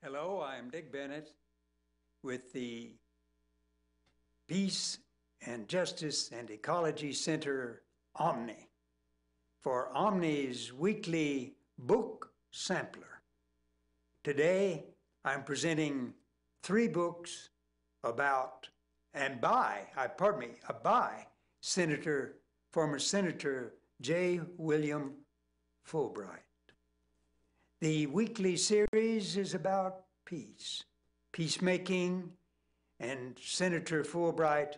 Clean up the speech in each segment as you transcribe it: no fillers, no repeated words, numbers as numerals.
Hello, I'm Dick Bennett with the Peace and Justice and Ecology Center, Omni, for Omni's weekly book sampler. Today, I'm presenting 3 books about and by former Senator J. William Fulbright. The weekly series is about peace, peacemaking, and Senator Fulbright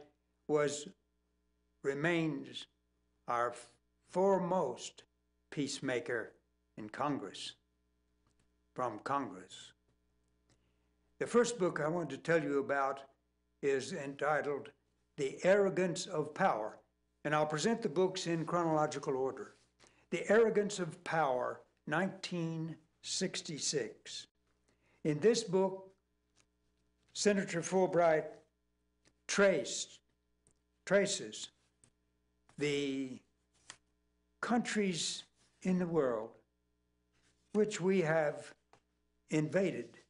remains our foremost peacemaker in Congress, from Congress. The first book I want to tell you about is entitled The Arrogance of Power, and I'll present the books in chronological order. The Arrogance of Power, 1966. In this book, Senator Fulbright traces the countries in the world which we have invaded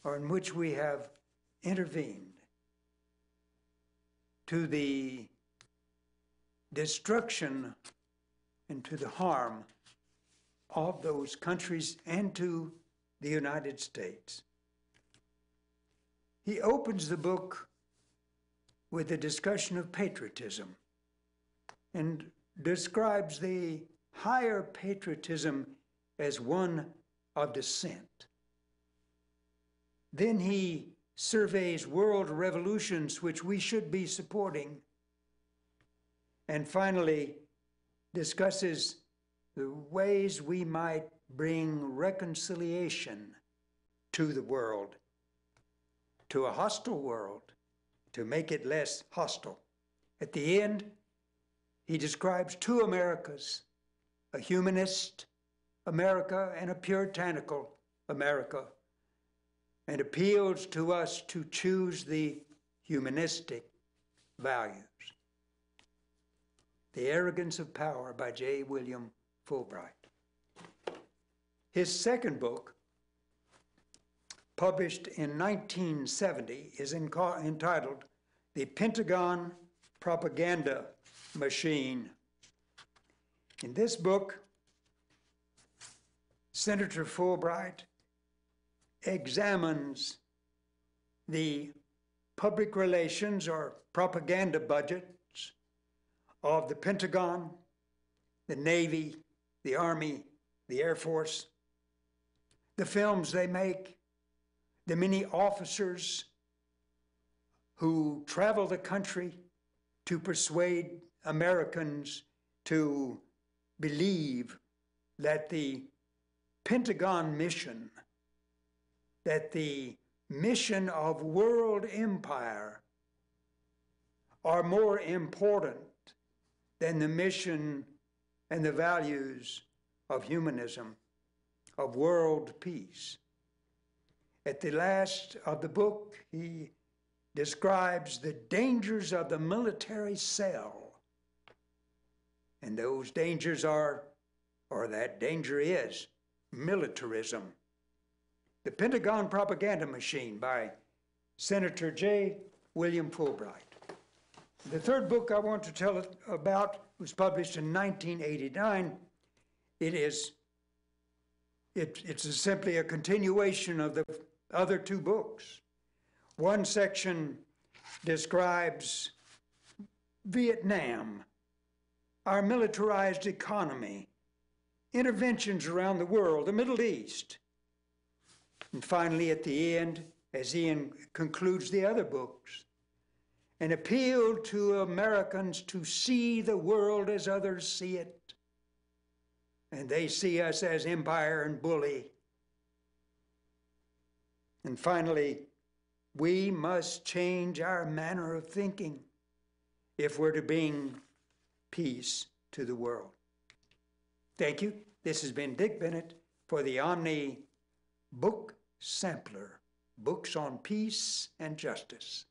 or in which we have intervened, to the destruction and to the harm of those countries and to the United States. He opens the book with a discussion of patriotism and describes the higher patriotism as one of dissent. Then he surveys world revolutions which we should be supporting, and finally discusses the ways we might bring reconciliation to the world, to a hostile world, to make it less hostile. At the end, he describes 2 Americas, a humanist America and a puritanical America, and appeals to us to choose the humanistic values. The Arrogance of Power by J. William Fulbright. His second book, published in 1970, is entitled The Pentagon Propaganda Machine. In this book, Senator Fulbright examines the public relations or propaganda budgets of the Pentagon, the Navy, the Army, the Air Force, the films they make, the many officers who travel the country to persuade Americans to believe that the Pentagon mission, that the mission of world empire are more important than the mission and the values of humanism, of world peace. At the last of the book, he describes the dangers of the military cell. And those dangers are, or that danger is, militarism. The Pentagon Propaganda Machine by Senator J. William Fulbright. The third book I want to tell about was published in 1989. It's simply a continuation of the other 2 books. One section describes Vietnam, our militarized economy, interventions around the world, the Middle East. And finally, at the end, as he concludes the other books, an appeal to Americans to see the world as others see it. And they see us as empire and bully. And finally, we must change our manner of thinking if we're to bring peace to the world. Thank you. This has been Dick Bennett for the Omni Book Sampler, Books on Peace and Justice.